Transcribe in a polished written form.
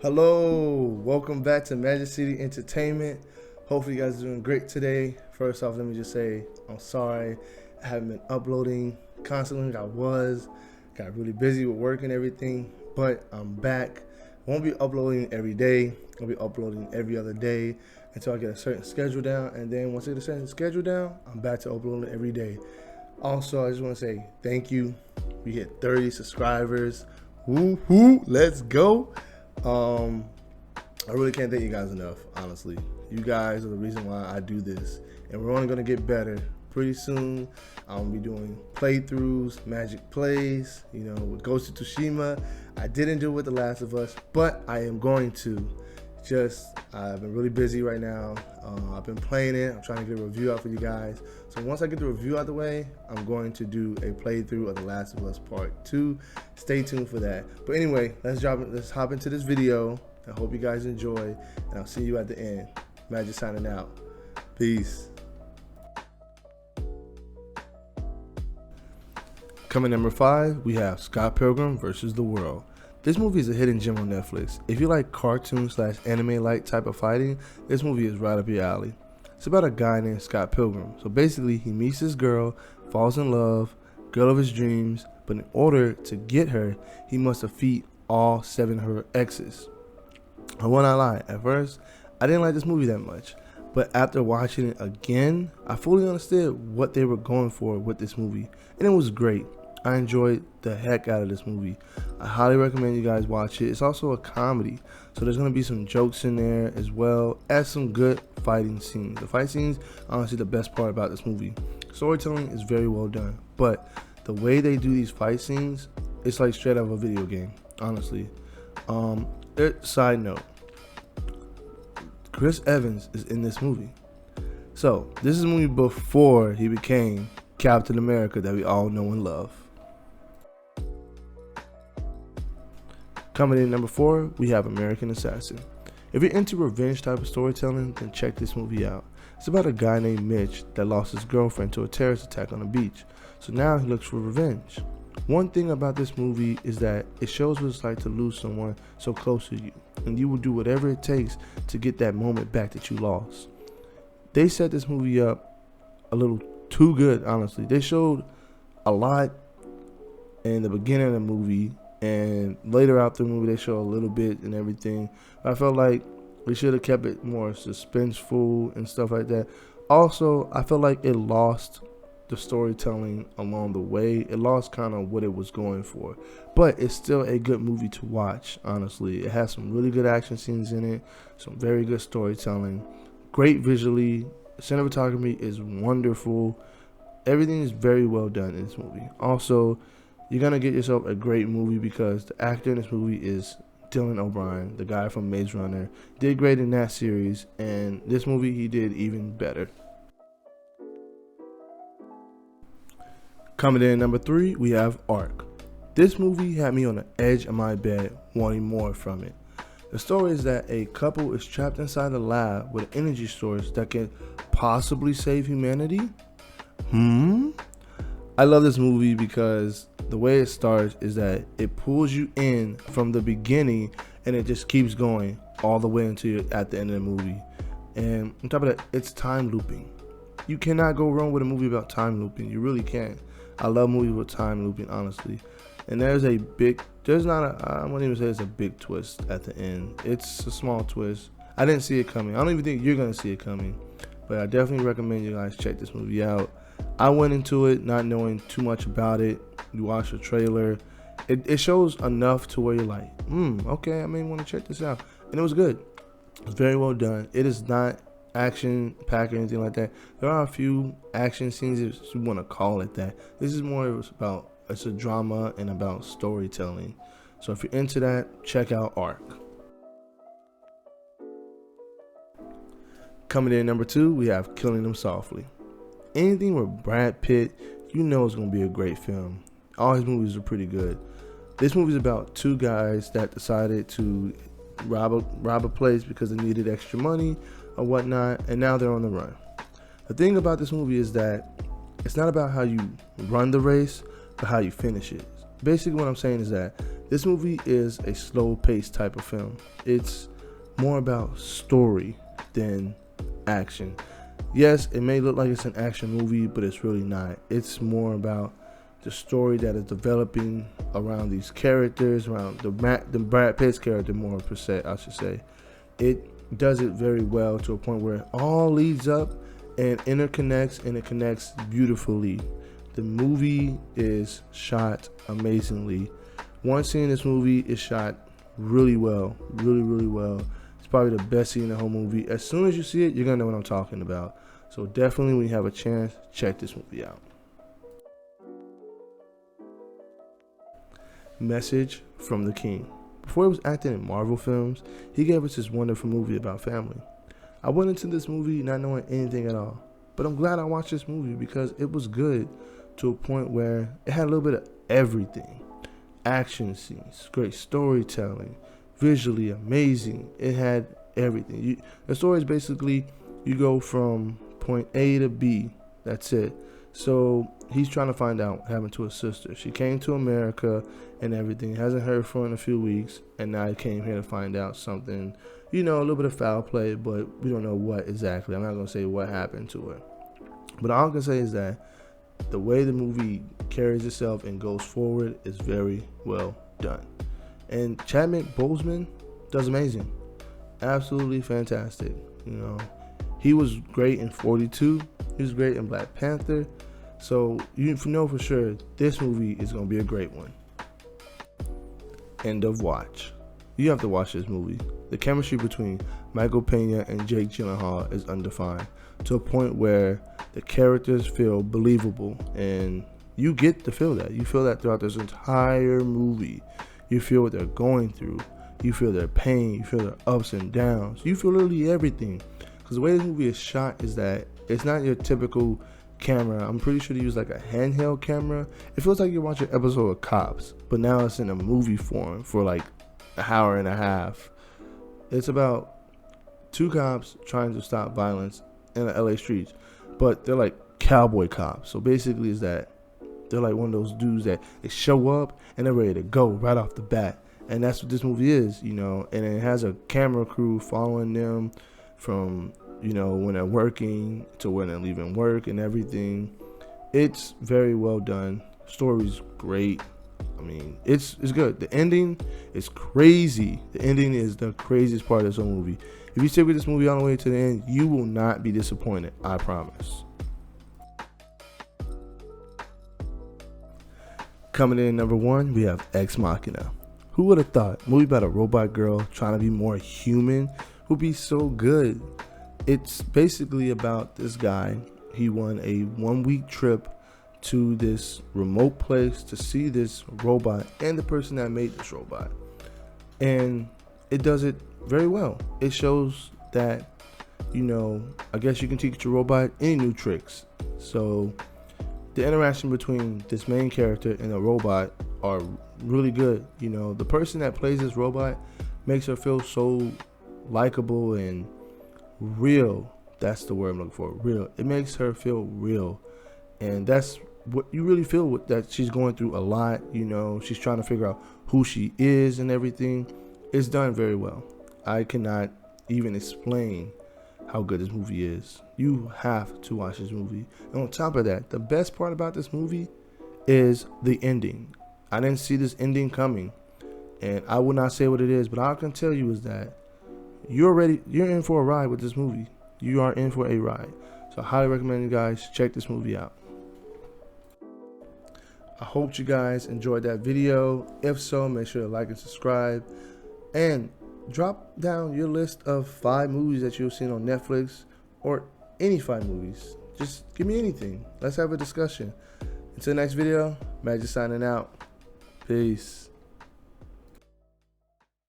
Hello, welcome back to Magic City Entertainment. Hopefully you guys are doing great today. First off, let me just say I'm sorry I haven't been uploading constantly like I was. Got really busy with work and everything, but I'm back. I won't be uploading every day. I'll be uploading every other day until I get a certain schedule down, and then once I get a certain schedule down, I'm back to uploading every day. Also, I just want to say thank you. We hit 30 subscribers. Woo-hoo, let's go. I really can't thank you guys enough, honestly. You guys are the reason why I do this, and we're only going to get better. Pretty soon, I'll be doing playthroughs, magic plays, with Ghost of Tsushima. I didn't do it with The Last of Us, but I am going to. I've been really busy right now. I've been playing it. I'm trying to get a review out for you guys. So once I get the review out of the way, I'm going to do a playthrough of The Last of Us Part 2. Stay tuned for that. But anyway, let's hop into this video. I hope you guys enjoy, and I'll see you at the end. Magic signing out. Peace. Coming number 5, we have Scott Pilgrim vs. the World. This movie is a hidden gem on Netflix. If you like cartoon/anime-like type of fighting, this movie is right up your alley. It's about a guy named Scott Pilgrim. So basically, he meets this girl, falls in love, girl of his dreams, but in order to get her, he must defeat all 7 of her exes. I will not lie, at first, I didn't like this movie that much. But after watching it again, I fully understood what they were going for with this movie. And it was great. I enjoyed the heck out of this movie. I highly recommend you guys watch it. It's also a comedy, so there's going to be some jokes in there as well as some good fighting scenes. The fight scenes are honestly the best part about this movie. Storytelling is very well done, but the way they do these fight scenes, it's like straight out of a video game, honestly. Side note, Chris Evans is in this movie. So this is a movie before he became Captain America that we all know and love. Coming in number 4, we have American Assassin. If you're into revenge type of storytelling, then check this movie out. It's about a guy named Mitch that lost his girlfriend to a terrorist attack on a beach. So now he looks for revenge. One thing about this movie is that it shows what it's like to lose someone so close to you, and you will do whatever it takes to get that moment back that you lost. They set this movie up a little too good, honestly. They showed a lot in the beginning of the movie, and later out the movie they show a little bit and everything. I felt like we should have kept it more suspenseful and stuff like that. Also, I felt like it lost the storytelling along the way. It lost kind of what it was going for, but it's still a good movie to watch, honestly. It has some really good action scenes in it, some very good storytelling, great visually. Cinematography is wonderful. Everything is very well done in this movie. Also, you're gonna get yourself a great movie because the actor in this movie is Dylan O'Brien, the guy from Maze Runner. Did great in that series, and this movie he did even better. Coming in number 3, we have Ark. This movie had me on the edge of my bed wanting more from it. The story is that a couple is trapped inside a lab with an energy source that can possibly save humanity. I love this movie because the way it starts is that it pulls you in from the beginning and it just keeps going all the way until you're at the end of the movie. And on top of that, it's time looping. You cannot go wrong with a movie about time looping. You really can't. I love movies with time looping, honestly. And I wouldn't even say it's a big twist at the end. It's a small twist. I didn't see it coming. I don't even think you're going to see it coming. But I definitely recommend you guys check this movie out. I went into it not knowing too much about it. You watch the trailer. It shows enough to where you're like, okay, I may want to check this out. And it was good. It's very well done. It is not action packed or anything like that. There are a few action scenes, if you want to call it that. This is more about, it's a drama and about storytelling. So if you're into that, check out Ark. Coming in number 2, we have Killing Them Softly. Anything with Brad Pitt, you know it's going to be a great film. All his movies are pretty good. This movie is about 2 guys that decided to rob a place because they needed extra money or whatnot, and now they're on the run. The thing about this movie is that it's not about how you run the race, but how you finish it. Basically what I'm saying is that This movie is a slow-paced type of film. It's more about story than action. Yes, it may look like it's an action movie, but it's really not. It's more about the story that is developing around these characters, around the Brad Pitt's character more per se, I should say. It does it very well to a point where it all leads up and interconnects, and it connects beautifully. The movie is shot amazingly. One scene in this movie is shot really well, really well. It's probably the best scene in the whole movie. As soon as you see it, you're gonna know what I'm talking about. So definitely, when you have a chance, check this movie out. Message from the King. Before he was acting in Marvel films, he gave us this wonderful movie about family. I went into this movie not knowing anything at all, but I'm glad I watched this movie because it was good to a point where it had a little bit of everything. Action scenes, great storytelling, visually amazing. It had everything. The story is basically you go from point A to B. That's it. So he's trying to find out what happened to his sister. She came to America and everything. Hasn't heard from her in a few weeks, and now he came here to find out something. A little bit of foul play, but we don't know what exactly. I'm not gonna say what happened to her. But all I can say is that the way the movie carries itself and goes forward is very well done. And Chadwick Boseman does amazing. Absolutely fantastic. He was great in 42. He was great in Black Panther. So you know for sure this movie is going to be a great one. End of watch. You have to watch this movie. The chemistry between Michael Pena and Jake Gyllenhaal is undefined, to a point where the characters feel believable, and you get to feel that. You feel that throughout this entire movie. You feel what they're going through. You feel their pain. You feel their ups and downs. You feel literally everything. Because the way this movie is shot is that it's not your typical camera. I'm pretty sure they use like a handheld camera. It feels like you're watching an episode of Cops, but now it's in a movie form for like an hour and a half. It's about two cops trying to stop violence in the LA streets, but they're like cowboy cops. So basically is that they're like one of those dudes that they show up and they're ready to go right off the bat. And that's what this movie is, and it has a camera crew following them from, when they're working to when they're leaving work and everything. It's very well done. Story's great. I mean, it's good. The ending is crazy. The ending is the craziest part of this whole movie. If you stick with this movie all the way to the end, you will not be disappointed. I promise. Coming in number 1, we have Ex Machina. Who would have thought a movie about a robot girl trying to be more human would be so good? It's basically about this guy. He won a 1-week trip to this remote place to see this robot and the person that made this robot. And it does it very well. It shows that, I guess you can teach your robot any new tricks. So the interaction between this main character and the robot are really good. The person that plays this robot makes her feel so likable and real. That's the word I'm looking for. Real. It makes her feel real. And that's what you really feel with that. She's going through a lot. She's trying to figure out who she is and everything. It's done very well. I cannot even explain how good this movie is. You have to watch this movie. And on top of that, the best part about this movie is the ending. I didn't see this ending coming, and I will not say what it is, but all I can tell you is that you're in for a ride with this movie. You are in for a ride. So I highly recommend you guys check this movie out. I hope you guys enjoyed that video. If so, make sure to like and subscribe, and drop down your list of 5 movies that you've seen on Netflix, or any 5 movies. Just give me anything. Let's have a discussion. Until the next video, Magic signing out. Peace.